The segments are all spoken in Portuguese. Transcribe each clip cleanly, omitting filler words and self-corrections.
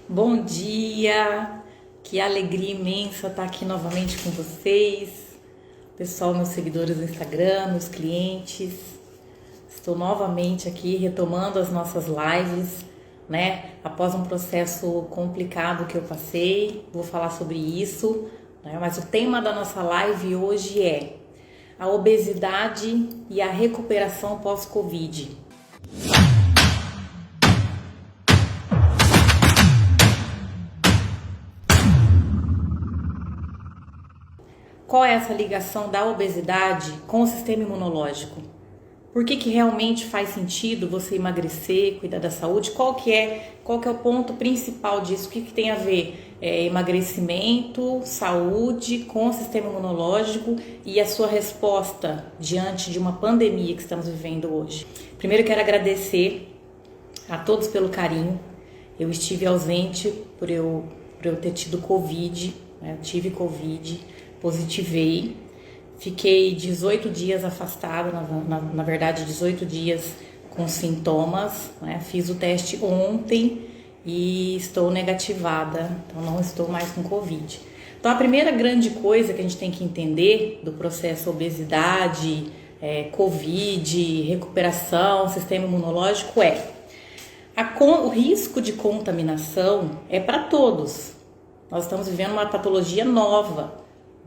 Bom dia, que alegria imensa estar aqui novamente com vocês, pessoal, meus seguidores no Instagram, meus clientes. Estou novamente aqui retomando as nossas lives, né? Após um processo complicado que eu passei, vou falar sobre isso, né? Mas o tema da nossa live hoje é a obesidade e a recuperação pós-Covid. Qual é essa ligação da obesidade com o sistema imunológico? Por que realmente faz sentido você emagrecer, cuidar da saúde? Qual que é o ponto principal disso? O que tem a ver emagrecimento, saúde com o sistema imunológico e a sua resposta diante de uma pandemia que estamos vivendo hoje? Primeiro eu quero agradecer a todos pelo carinho. Eu estive ausente por eu ter tido Covid, né? Eu tive Covid, positivei, fiquei 18 dias afastada, na verdade 18 dias com sintomas, né? Fiz o teste ontem e estou negativada, então não estou mais com Covid. Então a primeira grande coisa que a gente tem que entender do processo obesidade, Covid, recuperação, sistema imunológico o risco de contaminação é para todos. Nós estamos vivendo uma patologia nova,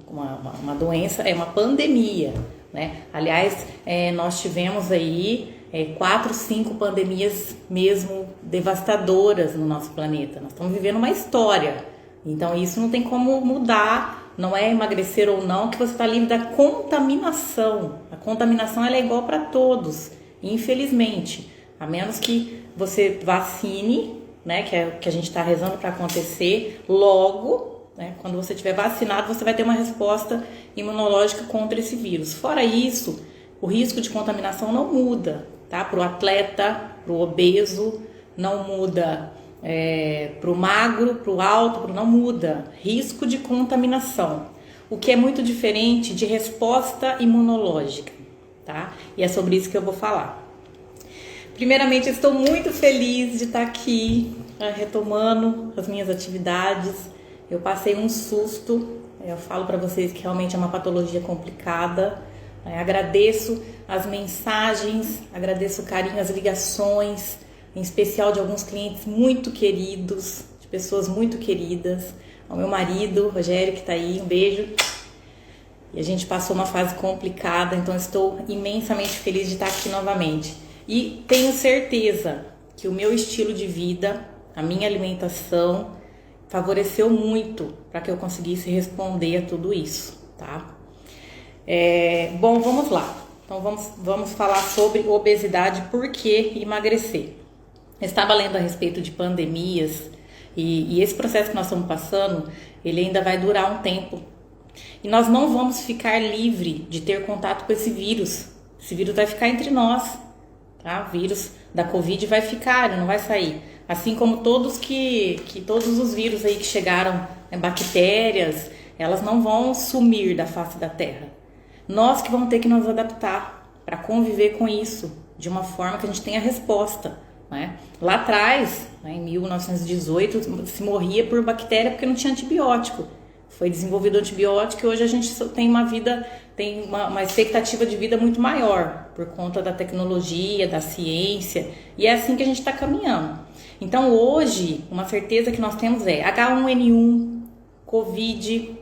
uma doença, uma pandemia, né? Aliás, nós tivemos aí 4, 5 pandemias mesmo devastadoras no nosso planeta. Nós estamos vivendo uma história, então isso não tem como mudar, não é emagrecer ou não que você está livre da contaminação. A contaminação ela é igual para todos, infelizmente, a menos que você vacine, né? Que é o que a gente está rezando para acontecer logo. Quando você estiver vacinado, você vai ter uma resposta imunológica contra esse vírus. Fora isso, o risco de contaminação não muda, tá? Para o atleta, para o obeso, não muda. Para o magro, para o alto, não muda. Risco de contaminação. O que é muito diferente de resposta imunológica, tá? E é sobre isso que eu vou falar. Primeiramente, eu estou muito feliz de estar aqui, retomando as minhas atividades. Eu passei um susto, eu falo para vocês que realmente é uma patologia complicada. Agradeço as mensagens, agradeço o carinho, as ligações, em especial de alguns clientes muito queridos, de pessoas muito queridas. Ao meu marido, Rogério, que está aí, um beijo. E a gente passou uma fase complicada, então estou imensamente feliz de estar aqui novamente. E tenho certeza que o meu estilo de vida, a minha alimentação, favoreceu muito para que eu conseguisse responder a tudo isso, tá? Bom, vamos lá. Então vamos falar sobre obesidade, por que emagrecer. Eu estava lendo a respeito de pandemias e esse processo que nós estamos passando, ele ainda vai durar um tempo. E nós não vamos ficar livre de ter contato com esse vírus. Esse vírus vai ficar entre nós, tá? O vírus da Covid vai ficar, ele não vai sair. Assim como todos os vírus aí que chegaram, bactérias, elas não vão sumir da face da Terra. Nós que vamos ter que nos adaptar para conviver com isso de uma forma que a gente tenha resposta, né? Lá atrás, em 1918, se morria por bactéria porque não tinha antibiótico. Foi desenvolvido antibiótico e hoje a gente tem uma expectativa de vida muito maior por conta da tecnologia, da ciência, e é assim que a gente está caminhando. Então hoje, uma certeza que nós temos é H1N1, Covid,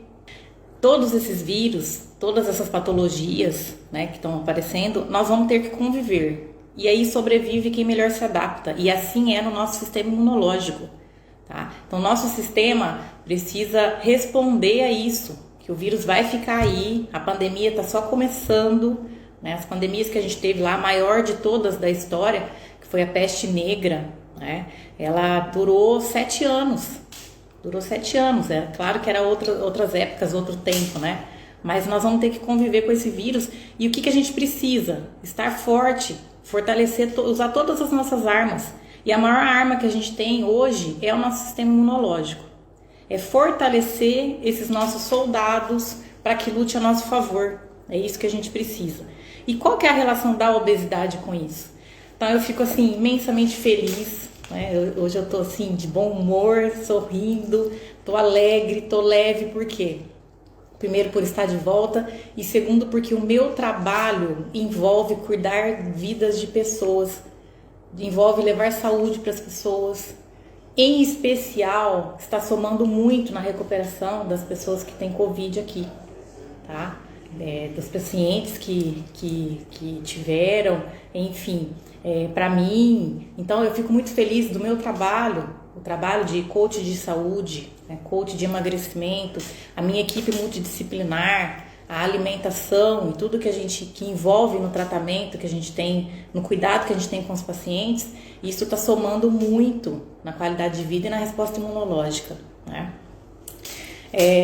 todos esses vírus, todas essas patologias, né, que estão aparecendo, nós vamos ter que conviver. E aí sobrevive quem melhor se adapta, e assim é no nosso sistema imunológico. Tá? Então nosso sistema precisa responder a isso, que o vírus vai ficar aí, a pandemia está só começando, né? As pandemias que a gente teve lá, a maior de todas da história, que foi a peste negra, né? Ela durou 7 anos, é claro que era outras épocas, outro tempo, né? Mas nós vamos ter que conviver com esse vírus, e o que a gente precisa? Estar forte, fortalecer, usar todas as nossas armas. E a maior arma que a gente tem hoje é o nosso sistema imunológico. É fortalecer esses nossos soldados para que lute a nosso favor. É isso que a gente precisa. E qual que é a relação da obesidade com isso? Então eu fico assim imensamente feliz né? Hoje eu tô assim, de bom humor, sorrindo, tô alegre, tô leve, por quê? Primeiro, por estar de volta, e segundo, porque o meu trabalho envolve cuidar vidas de pessoas, envolve levar saúde para as pessoas. Em especial, está somando muito na recuperação das pessoas que têm Covid aqui, tá? Dos pacientes que tiveram, enfim, para mim. Então, eu fico muito feliz do meu trabalho, o trabalho de coach de saúde, né, coach de emagrecimento, a minha equipe multidisciplinar, a alimentação e tudo que envolve no tratamento que a gente tem, no cuidado que a gente tem com os pacientes, isso está somando muito na qualidade de vida e na resposta imunológica, né?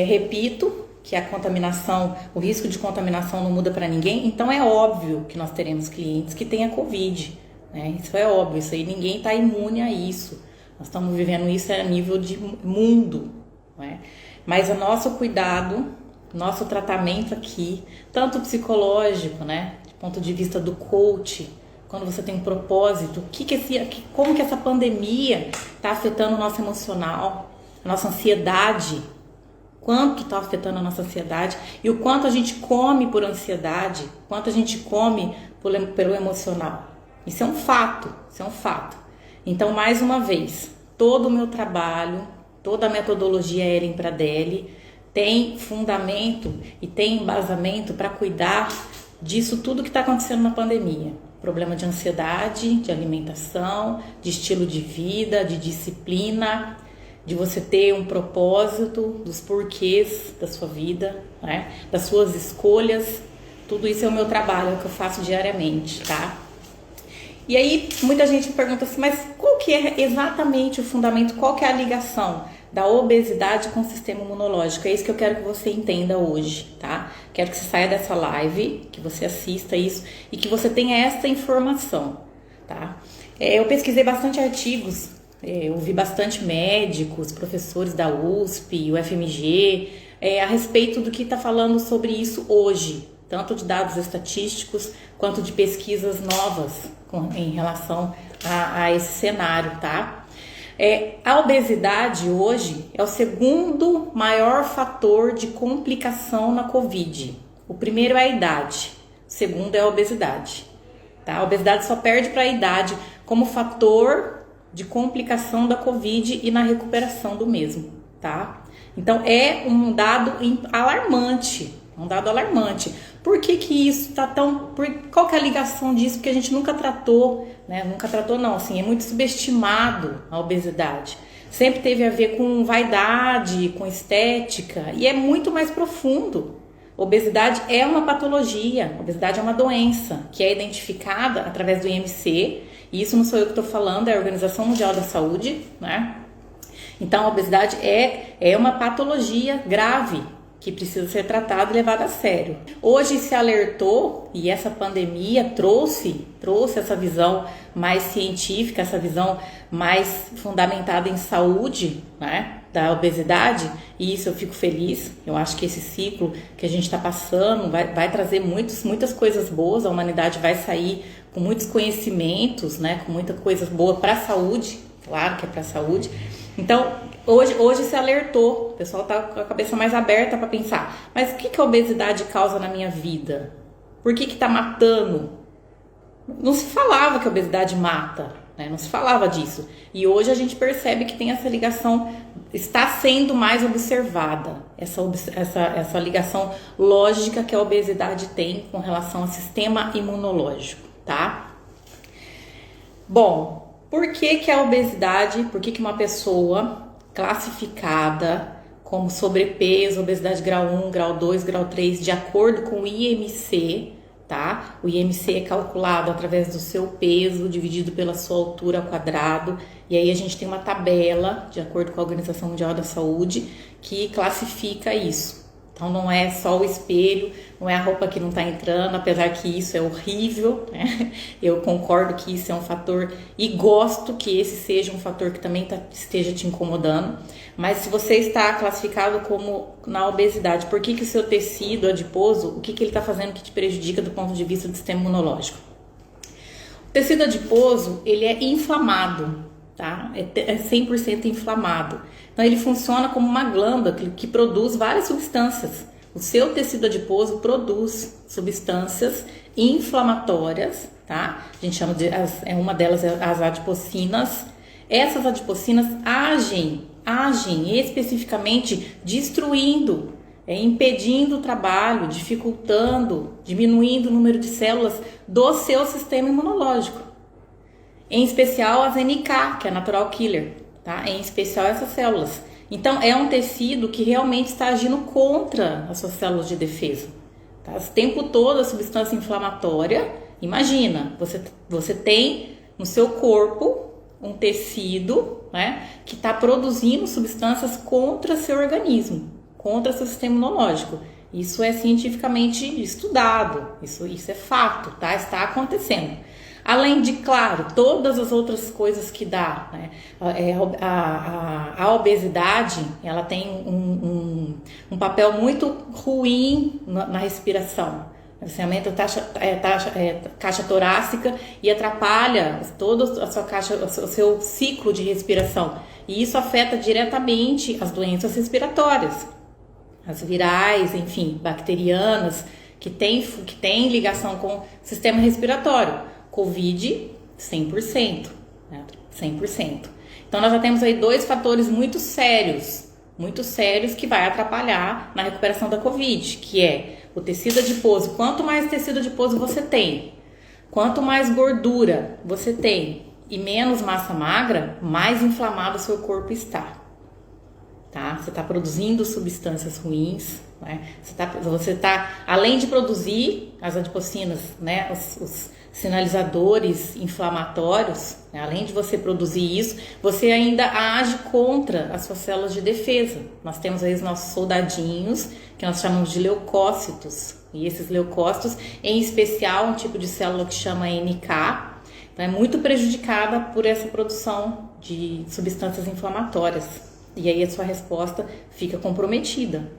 Repito que a contaminação, o risco de contaminação não muda para ninguém, então é óbvio que nós teremos clientes que tenham Covid, né? Isso é óbvio, isso aí ninguém está imune a isso. Nós estamos vivendo isso a nível de mundo, né? Mas o nosso cuidado, nosso tratamento aqui, tanto psicológico, né, de ponto de vista do coach, quando você tem um propósito, como que essa pandemia está afetando o nosso emocional, a nossa ansiedade, quanto está afetando a nossa ansiedade e o quanto a gente come por ansiedade, quanto a gente come pelo emocional. Isso é um fato, isso é um fato. Então, mais uma vez, todo o meu trabalho, toda a metodologia Ellen Pradelli tem fundamento e tem embasamento para cuidar disso tudo que está acontecendo na pandemia. Problema de ansiedade, de alimentação, de estilo de vida, de disciplina, de você ter um propósito, dos porquês da sua vida, né? Das suas escolhas. Tudo isso é o meu trabalho, é o que eu faço diariamente, tá? E aí, muita gente me pergunta assim, mas qual que é exatamente o fundamento, qual que é a ligação da obesidade com o sistema imunológico? É isso que eu quero que você entenda hoje, tá? Quero que você saia dessa live, que você assista isso e que você tenha essa informação, tá? Eu pesquisei bastante artigos, ouvi bastante médicos, professores da USP, UFMG, a respeito do que está falando sobre isso hoje, tanto de dados estatísticos quanto de pesquisas novas em relação a esse cenário, tá? A obesidade hoje é o segundo maior fator de complicação na Covid. O primeiro é a idade, o segundo é a obesidade, tá? A obesidade só perde para a idade como fator de complicação da Covid e na recuperação do mesmo, tá? Então é um dado alarmante, Por que isso está tão... Qual que é a ligação disso? Porque a gente nunca tratou, né? Nunca tratou não, assim, é muito subestimado a obesidade. Sempre teve a ver com vaidade, com estética, e é muito mais profundo. Obesidade é uma patologia, obesidade é uma doença que é identificada através do IMC, e isso não sou eu que estou falando, é a Organização Mundial da Saúde, né? Então a obesidade é uma patologia grave, que precisa ser tratado e levado a sério. Hoje se alertou, e essa pandemia trouxe essa visão mais científica, essa visão mais fundamentada em saúde, né, da obesidade, e isso eu fico feliz. Eu acho que esse ciclo que a gente está passando vai trazer muitas coisas boas, a humanidade vai sair com muitos conhecimentos, né, com muita coisa boa para a saúde, claro que é para a saúde. Então, hoje se alertou, o pessoal está com a cabeça mais aberta para pensar, mas o que a obesidade causa na minha vida? Por que está matando? Não se falava que a obesidade mata, né? Não se falava disso. E hoje a gente percebe que tem essa ligação, está sendo mais observada, essa ligação lógica que a obesidade tem com relação ao sistema imunológico, tá? Bom, por que a obesidade, por que uma pessoa classificada como sobrepeso, obesidade grau 1, grau 2, grau 3, de acordo com o IMC, tá? O IMC é calculado através do seu peso dividido pela sua altura ao quadrado, e aí a gente tem uma tabela, de acordo com a Organização Mundial da Saúde, que classifica isso. Então não é só o espelho, não é a roupa que não está entrando, apesar que isso é horrível, né? Eu concordo que isso é um fator e gosto que esse seja um fator que também esteja te incomodando. Mas se você está classificado como na obesidade, por que o seu tecido adiposo, o que ele está fazendo que te prejudica do ponto de vista do sistema imunológico? O tecido adiposo, ele é inflamado, tá? É 100% inflamado. Então ele funciona como uma glândula que produz várias substâncias. O seu tecido adiposo produz substâncias inflamatórias, tá? A gente chama de, uma delas é as adipocinas. Essas adipocinas agem especificamente destruindo, impedindo o trabalho, dificultando, diminuindo o número de células do seu sistema imunológico. Em especial as NK, que é natural killer, tá? Em especial essas células. Então é um tecido que realmente está agindo contra as suas células de defesa. Tá? O tempo todo a substância inflamatória, imagina, você tem no seu corpo um tecido, né, que está produzindo substâncias contra seu organismo, contra seu sistema imunológico. Isso é cientificamente estudado, isso é fato, tá? Está acontecendo. Além de, claro, todas as outras coisas que dá, né? A obesidade, ela tem um papel muito ruim na respiração. Você aumenta a caixa torácica e atrapalha toda a sua caixa, o seu ciclo de respiração. E isso afeta diretamente as doenças respiratórias, as virais, enfim, bacterianas, que tem ligação com o sistema respiratório. Covid, 100%, né? 100%. Então nós já temos aí 2 fatores muito sérios que vai atrapalhar na recuperação da Covid, que é o tecido adiposo. Quanto mais tecido adiposo você tem, quanto mais gordura você tem e menos massa magra, mais inflamado o seu corpo está. Tá? Você está produzindo substâncias ruins, né? Você tá, além de produzir as adipocinas, né? Os sinalizadores inflamatórios, né? Além de você produzir isso, você ainda age contra as suas células de defesa. Nós temos aí os nossos soldadinhos, que nós chamamos de leucócitos, e esses leucócitos, em especial um tipo de célula que chama NK, então é muito prejudicada por essa produção de substâncias inflamatórias, e aí a sua resposta fica comprometida.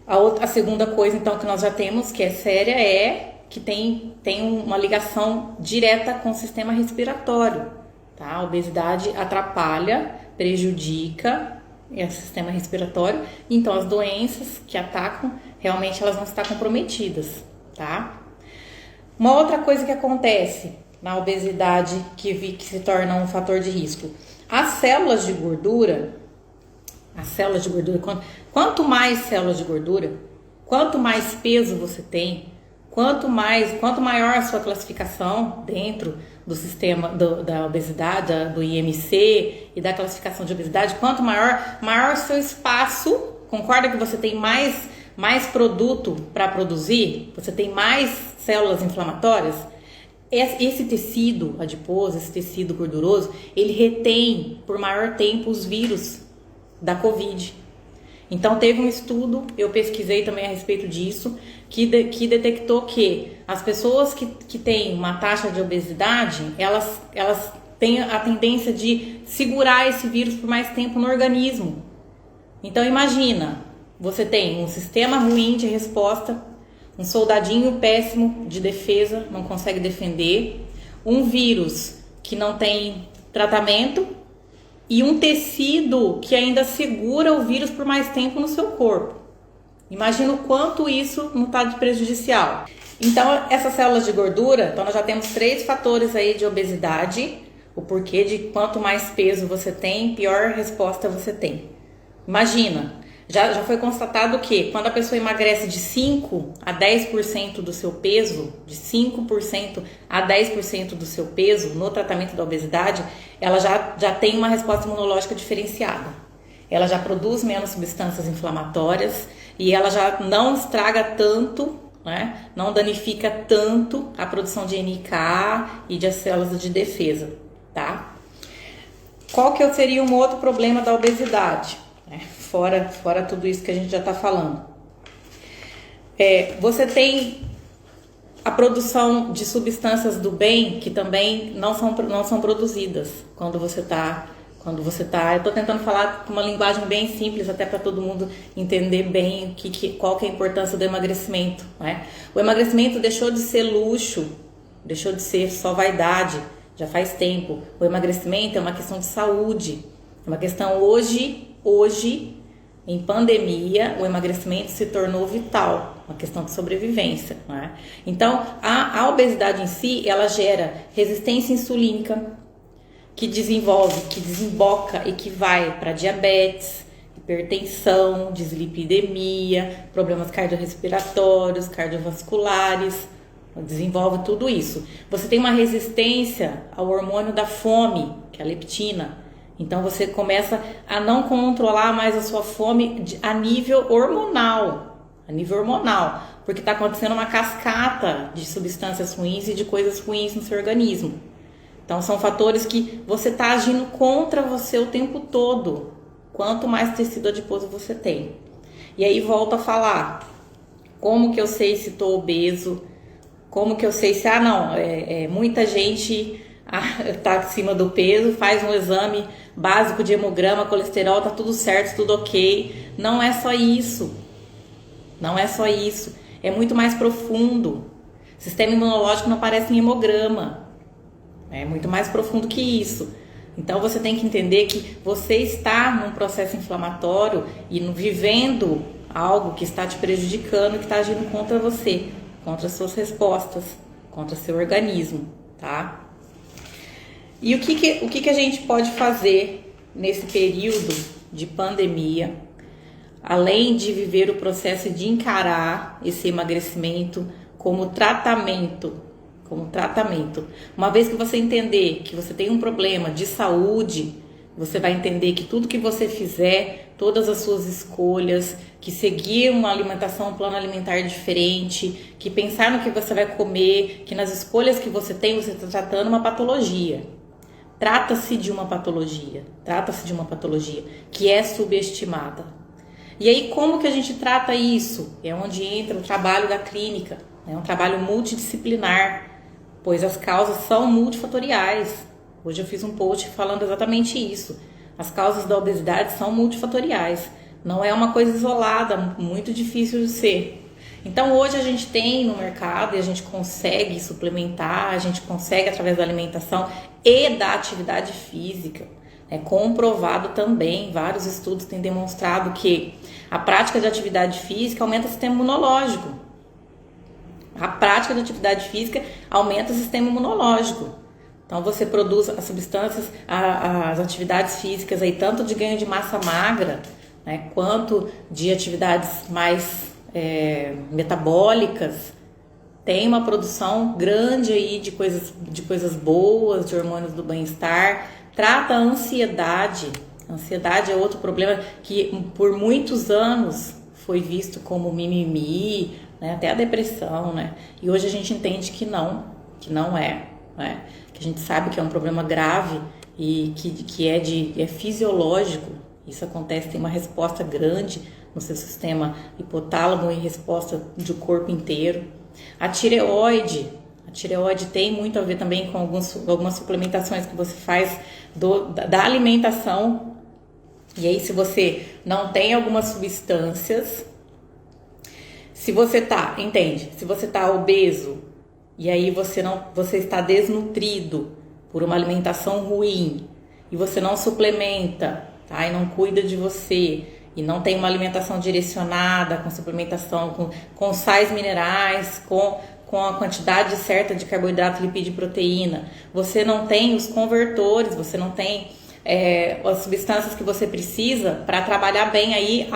A segunda coisa, então, que nós já temos, que é séria, é que tem uma ligação direta com o sistema respiratório, tá? A obesidade atrapalha, prejudica o sistema respiratório, então as doenças que atacam, realmente elas vão estar comprometidas, tá? Uma outra coisa que acontece na obesidade que se torna um fator de risco, as células de gordura, quanto mais células de gordura, quanto mais peso você tem, quanto maior a sua classificação dentro do sistema da obesidade, do IMC e da classificação de obesidade, quanto maior o seu espaço, concorda que você tem mais produto para produzir, você tem mais células inflamatórias? Esse tecido adiposo, esse tecido gorduroso, ele retém por maior tempo os vírus da Covid. Então teve um estudo, eu pesquisei também a respeito disso, que detectou que as pessoas que têm uma taxa de obesidade, elas têm a tendência de segurar esse vírus por mais tempo no organismo. Então imagina, você tem um sistema ruim de resposta, um soldadinho péssimo de defesa, não consegue defender, um vírus que não tem tratamento e um tecido que ainda segura o vírus por mais tempo no seu corpo. Imagina o quanto isso não está de prejudicial. Então, essas células de gordura, então nós já temos 3 fatores aí de obesidade, o porquê de quanto mais peso você tem, pior resposta você tem. Imagina, já foi constatado que quando a pessoa emagrece de 5 a 10% do seu peso, de 5% a 10% do seu peso no tratamento da obesidade, ela já tem uma resposta imunológica diferenciada. Ela já produz menos substâncias inflamatórias e ela já não estraga tanto, né? Não danifica tanto a produção de NK e de células de defesa, tá? Qual que seria um outro problema da obesidade? Fora tudo isso que a gente já está falando. Você tem a produção de substâncias do bem que também não são produzidas quando você está. Eu estou tentando falar com uma linguagem bem simples, até para todo mundo entender bem qual que é a importância do emagrecimento, né? O emagrecimento deixou de ser luxo, deixou de ser só vaidade já faz tempo. O emagrecimento é uma questão de saúde, é uma questão hoje, em pandemia, o emagrecimento se tornou vital, uma questão de sobrevivência, não é? Então, a obesidade em si, ela gera resistência insulínica, que desemboca e que vai para diabetes, hipertensão, dislipidemia, problemas cardiorrespiratórios, cardiovasculares, desenvolve tudo isso. Você tem uma resistência ao hormônio da fome, que é a leptina. Então você começa a não controlar mais a sua fome a nível hormonal, porque está acontecendo uma cascata de substâncias ruins e de coisas ruins no seu organismo. Então são fatores que você está agindo contra você o tempo todo, quanto mais tecido adiposo você tem. E aí volto a falar, como que eu sei se estou obeso, como que eu sei se, muita gente está acima do peso, faz um exame básico de hemograma, colesterol, tá tudo certo, tudo ok. Não é só isso, é muito mais profundo. Sistema imunológico não aparece em hemograma, é muito mais profundo que isso. Então você tem que entender que você está num processo inflamatório e vivendo algo que está te prejudicando, que está agindo contra você, contra as suas respostas, contra seu organismo, tá? E o que a gente pode fazer nesse período de pandemia, além de viver o processo de encarar esse emagrecimento como tratamento? Uma vez que você entender que você tem um problema de saúde, você vai entender que tudo que você fizer, todas as suas escolhas, que seguir uma alimentação, um plano alimentar diferente, que pensar no que você vai comer, que nas escolhas que você tem, você está tratando uma patologia. Trata-se de uma patologia que é subestimada. E aí, como que a gente trata isso? É onde entra o trabalho da clínica, é um trabalho multidisciplinar, pois as causas são multifatoriais. Hoje eu fiz um post falando exatamente isso. As causas da obesidade são multifatoriais. Não é uma coisa isolada, muito difícil de ser. Então hoje a gente tem no mercado e a gente consegue suplementar, a gente consegue através da alimentação e da atividade física. É comprovado também, vários estudos têm demonstrado que a prática de atividade física aumenta o sistema imunológico. A prática de atividade física aumenta o sistema imunológico. Então você produz as substâncias, as atividades físicas aí, tanto de ganho de massa magra, né, quanto de atividades mais metabólicas, tem uma produção grande aí de coisas boas, de hormônios do bem-estar. Trata a ansiedade. A ansiedade é outro problema que por muitos anos foi visto como mimimi, né, até a depressão, né? E hoje a gente entende que não é, né? Que a gente sabe que é um problema grave e que é fisiológico. Isso acontece, tem uma resposta grande no seu sistema hipotálamo e resposta do corpo inteiro. A tireoide tem muito a ver também com algumas suplementações que você faz da alimentação. E aí, se você não tem algumas substâncias, se você tá obeso e aí você está desnutrido por uma alimentação ruim e você não suplementa, tá? E não cuida de você e não tem uma alimentação direcionada com suplementação, com sais minerais, com a quantidade certa de carboidrato, lipídio e proteína, você não tem os convertores, você não tem as substâncias que você precisa para trabalhar bem, aí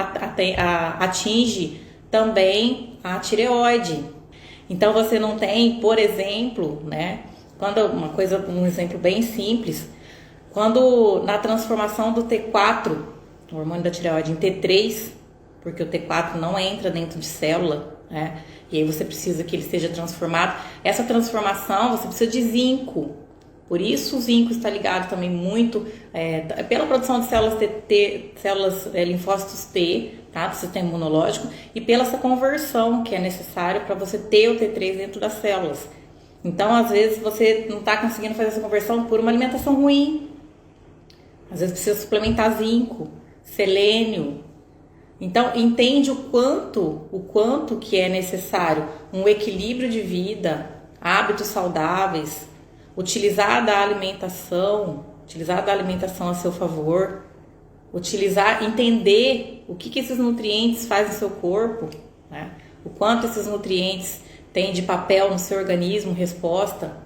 atinge também a tireoide. Então você não tem, por exemplo, né, um exemplo bem simples, quando na transformação do T4, o hormônio da tireoide, em T3, porque o T4 não entra dentro de célula, né, e aí você precisa que ele seja transformado. Essa transformação você precisa de zinco. Por isso o zinco está ligado também muito pela produção de células linfócitos T, tá, do sistema imunológico, e pela essa conversão que é necessária para você ter o T3 dentro das células. Então, às vezes, você não está conseguindo fazer essa conversão por uma alimentação ruim. Às vezes precisa suplementar zinco, selênio. Então, entende o quanto que é necessário um equilíbrio de vida, hábitos saudáveis, utilizar da alimentação a seu favor, entender o que esses nutrientes fazem no seu corpo, né? O quanto esses nutrientes têm de papel no seu organismo, resposta,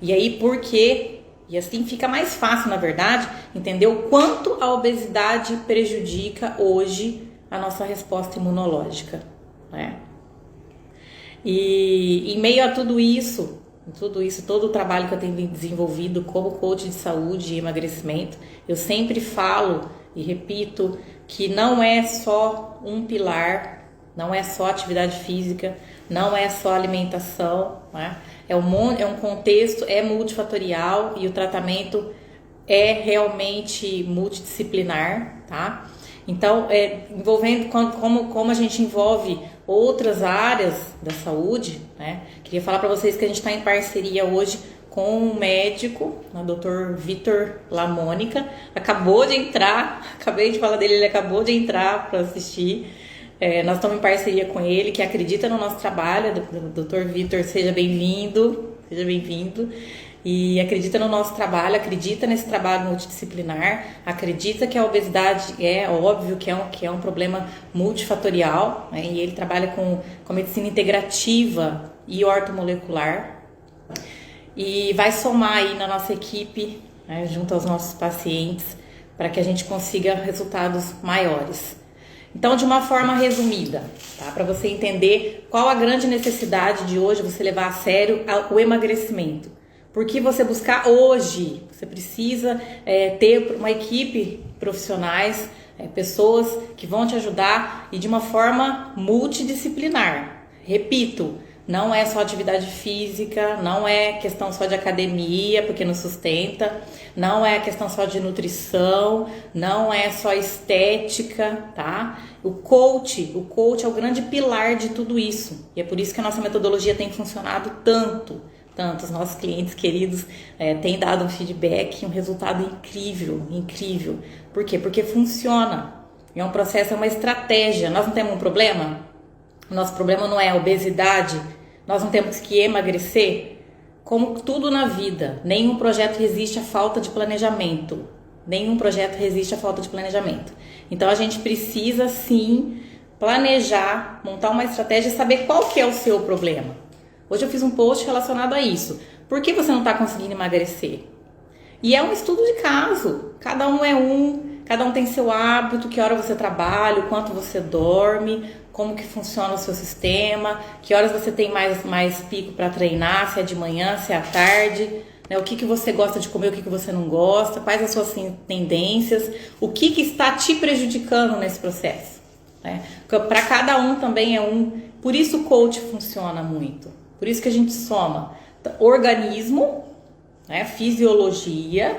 e aí por quê? E assim fica mais fácil, na verdade, entender o quanto a obesidade prejudica hoje a nossa resposta imunológica, né? E em meio a tudo isso, todo o trabalho que eu tenho desenvolvido como coach de saúde e emagrecimento, eu sempre falo e repito que não é só um pilar, não é só atividade física, não é só alimentação, né? É um contexto, é multifatorial e o tratamento é realmente multidisciplinar, tá? Então, envolvendo como a gente envolve outras áreas da saúde, né? Queria falar para vocês que a gente está em parceria hoje com um médico, o Dr. Vitor Lamônica. Acabou de entrar, acabei de falar dele, ele acabou de entrar para assistir. Nós estamos em parceria com ele, que acredita no nosso trabalho. Dr. Vitor, seja bem-vindo, e acredita no nosso trabalho, acredita nesse trabalho multidisciplinar, acredita que a obesidade é óbvio que é um problema multifatorial, né? E ele trabalha com medicina integrativa e ortomolecular e vai somar aí na nossa equipe, né, junto aos nossos pacientes, para que a gente consiga resultados maiores. Então, de uma forma resumida, tá? Para você entender qual a grande necessidade de hoje você levar a sério o emagrecimento. Por que você buscar hoje? Você precisa ter uma equipe profissionais, pessoas que vão te ajudar e de uma forma multidisciplinar. Repito, não é só atividade física, não é questão só de academia, porque não sustenta, não é questão só de nutrição, não é só estética, tá? O coach é o grande pilar de tudo isso. E é por isso que a nossa metodologia tem funcionado tanto. Os nossos clientes queridos têm dado um feedback, um resultado incrível. Por quê? Porque funciona. É um processo, é uma estratégia. Nós não temos um problema? O nosso problema não é a obesidade. Nós não temos que emagrecer. Como tudo na vida, nenhum projeto resiste à falta de planejamento. Então a gente precisa sim planejar, montar uma estratégia e saber qual que é o seu problema. Hoje eu fiz um post relacionado a isso. Por que você não está conseguindo emagrecer? E é um estudo de caso. Cada um tem seu hábito, que hora você trabalha, o quanto você dorme, como que funciona o seu sistema, que horas você tem mais pico para treinar, se é de manhã, se é à tarde, né? O que você gosta de comer, o que você não gosta, quais as suas tendências, o que está te prejudicando nesse processo, né? Para cada um também por isso o coach funciona muito. Por isso que a gente soma organismo, né, fisiologia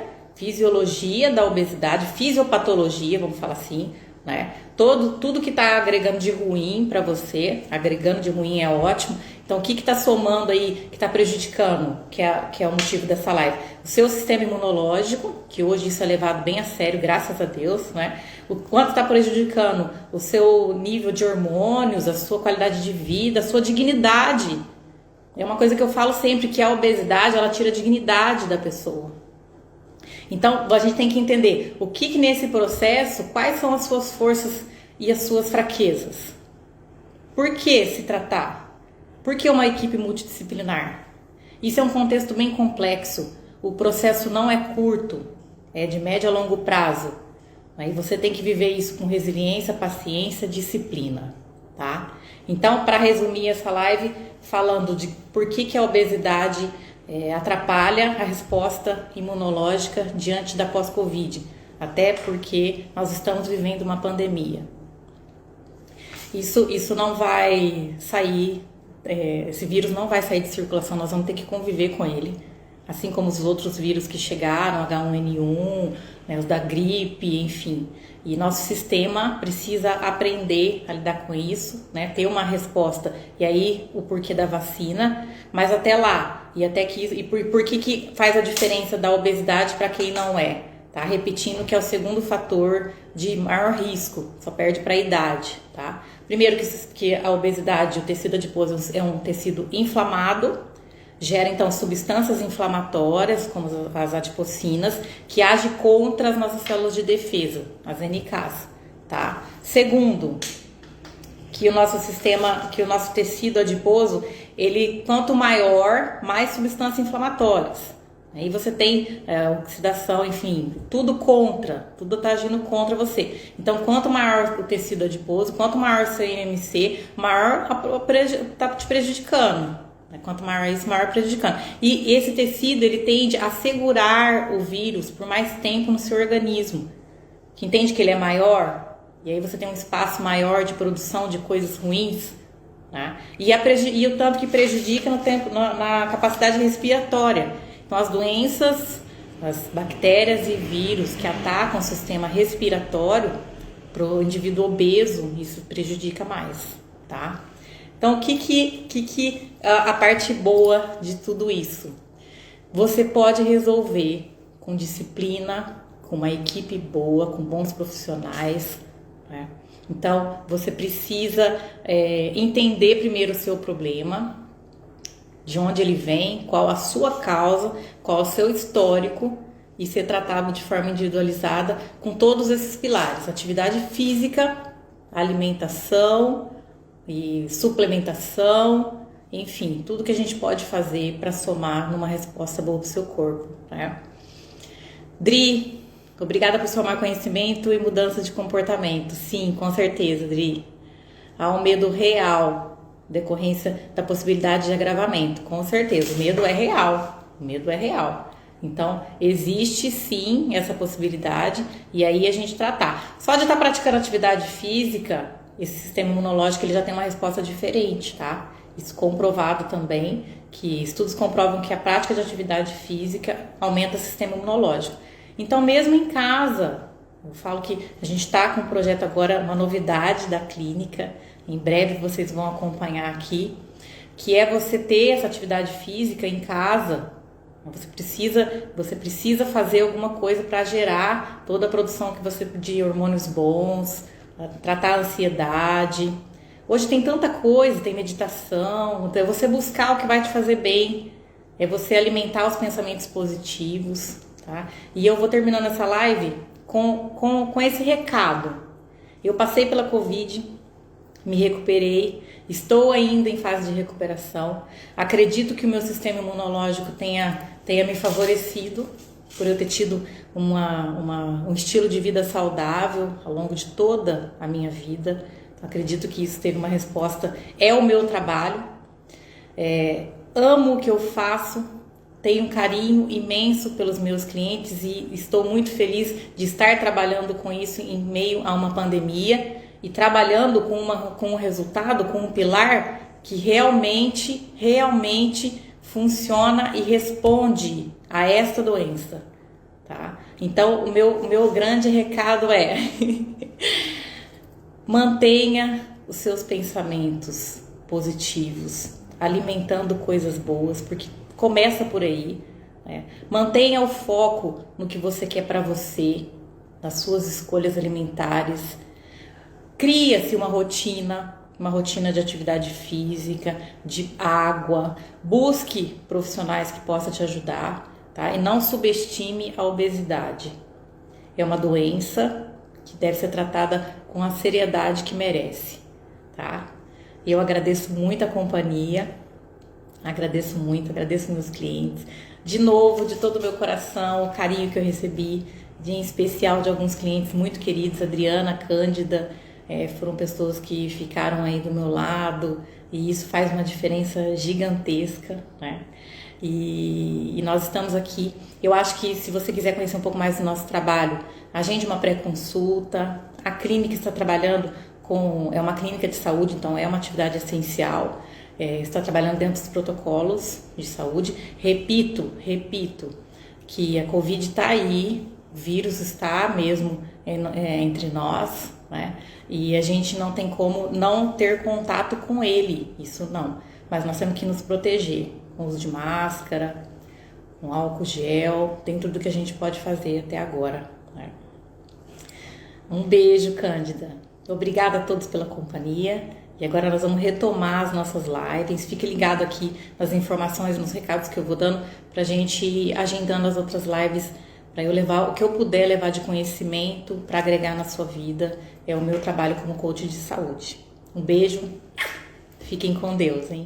da obesidade, fisiopatologia, vamos falar assim, né? Tudo que está agregando de ruim para você, agregando de ruim é ótimo. Então, o que está somando aí, que está prejudicando, que é o motivo dessa live? O seu sistema imunológico, que hoje isso é levado bem a sério, graças a Deus, né? O quanto está prejudicando o seu nível de hormônios, a sua qualidade de vida, a sua dignidade. É uma coisa que eu falo sempre, que a obesidade, ela tira a dignidade da pessoa. Então, a gente tem que entender o que nesse processo, quais são as suas forças e as suas fraquezas. Por que se tratar? Por que uma equipe multidisciplinar? Isso é um contexto bem complexo. O processo não é curto, é de médio a longo prazo. Aí você tem que viver isso com resiliência, paciência, disciplina, tá? Então, para resumir essa live, falando de por que a obesidade atrapalha a resposta imunológica diante da pós-Covid, até porque nós estamos vivendo uma pandemia. Isso não vai sair, esse vírus não vai sair de circulação, nós vamos ter que conviver com ele, assim como os outros vírus que chegaram, H1N1, né, os da gripe, enfim. E nosso sistema precisa aprender a lidar com isso, né, ter uma resposta. E aí o porquê da vacina, mas até lá, por que faz a diferença da obesidade para quem não é? Tá? Repetindo que é o segundo fator de maior risco, só perde para a idade, tá? Primeiro que a obesidade, o tecido adiposo é um tecido inflamado, Gera então substâncias inflamatórias, como as adipocinas, que agem contra as nossas células de defesa, as NKs, tá? Segundo, que o nosso tecido adiposo, ele quanto maior, mais substâncias inflamatórias. Aí você tem oxidação, enfim, tudo tá agindo contra você. Então, quanto maior o tecido adiposo, quanto maior o seu IMC, maior tá te prejudicando. Quanto maior isso, maior prejudicando. E esse tecido, ele tende a segurar o vírus por mais tempo no seu organismo. Que entende que ele é maior, e aí você tem um espaço maior de produção de coisas ruins, né? E o tanto que prejudica na capacidade respiratória. Então, as doenças, as bactérias e vírus que atacam o sistema respiratório, para o indivíduo obeso, isso prejudica mais, tá? Então, o que a parte boa de tudo isso? Você pode resolver com disciplina, com uma equipe boa, com bons profissionais, né? Então, você precisa entender primeiro o seu problema, de onde ele vem, qual a sua causa, qual o seu histórico e ser tratado de forma individualizada com todos esses pilares: atividade física, alimentação e suplementação, enfim, tudo que a gente pode fazer para somar numa resposta boa para o seu corpo, né? Dri, obrigada por somar conhecimento e mudança de comportamento. Sim, com certeza, Dri. Há um medo real, decorrência da possibilidade de agravamento, com certeza, o medo é real, então existe sim essa possibilidade, e aí a gente tratar, só de estar praticando atividade física, esse sistema imunológico ele já tem uma resposta diferente, tá? Isso comprovado também, que estudos comprovam que a prática de atividade física aumenta o sistema imunológico. Então mesmo em casa, eu falo que a gente está com um projeto agora, uma novidade da clínica, em breve vocês vão acompanhar aqui, que é você ter essa atividade física em casa. Você precisa fazer alguma coisa para gerar toda a produção que você de hormônios bons, tratar a ansiedade. Hoje tem tanta coisa, tem meditação, então é você buscar o que vai te fazer bem, é você alimentar os pensamentos positivos, tá? E eu vou terminando essa live com esse recado. Eu passei pela Covid, me recuperei, estou ainda em fase de recuperação. Acredito que o meu sistema imunológico tenha me favorecido por eu ter tido um estilo de vida saudável ao longo de toda a minha vida. Acredito que isso teve uma resposta. É o meu trabalho. Amo o que eu faço. Tenho um carinho imenso pelos meus clientes e estou muito feliz de estar trabalhando com isso em meio a uma pandemia. E trabalhando com um resultado, com um pilar que realmente funciona e responde a esta doença, tá? Então, o meu grande recado é mantenha os seus pensamentos positivos, alimentando coisas boas, porque começa por aí, né? Mantenha o foco no que você quer para você, nas suas escolhas alimentares. Cria-se uma rotina de atividade física, de água. Busque profissionais que possam te ajudar, tá? E não subestime a obesidade. É uma doença que deve ser tratada com a seriedade que merece, tá? Eu agradeço muito a companhia, agradeço meus clientes. De novo, de todo o meu coração, o carinho que eu recebi, em especial de alguns clientes muito queridos, Adriana, Cândida, foram pessoas que ficaram aí do meu lado e isso faz uma diferença gigantesca, né? E nós estamos aqui. Eu acho que se você quiser conhecer um pouco mais do nosso trabalho, agende uma pré-consulta. A clínica está trabalhando é uma clínica de saúde, então é uma atividade essencial. Está trabalhando dentro dos protocolos de saúde. Repito, que a Covid está aí, o vírus está mesmo entre nós, né? E a gente não tem como não ter contato com ele, isso não. Mas nós temos que nos proteger com uso de máscara, com álcool gel, dentro do que a gente pode fazer até agora, né? Um beijo, Cândida. Obrigada a todos pela companhia E agora nós vamos retomar as nossas lives. Fique ligado aqui nas informações, nos recados que eu vou dando pra gente ir agendando as outras lives, para eu levar o que eu puder levar de conhecimento para agregar na sua vida. É o meu trabalho como coach de saúde. Um beijo, fiquem com Deus, hein?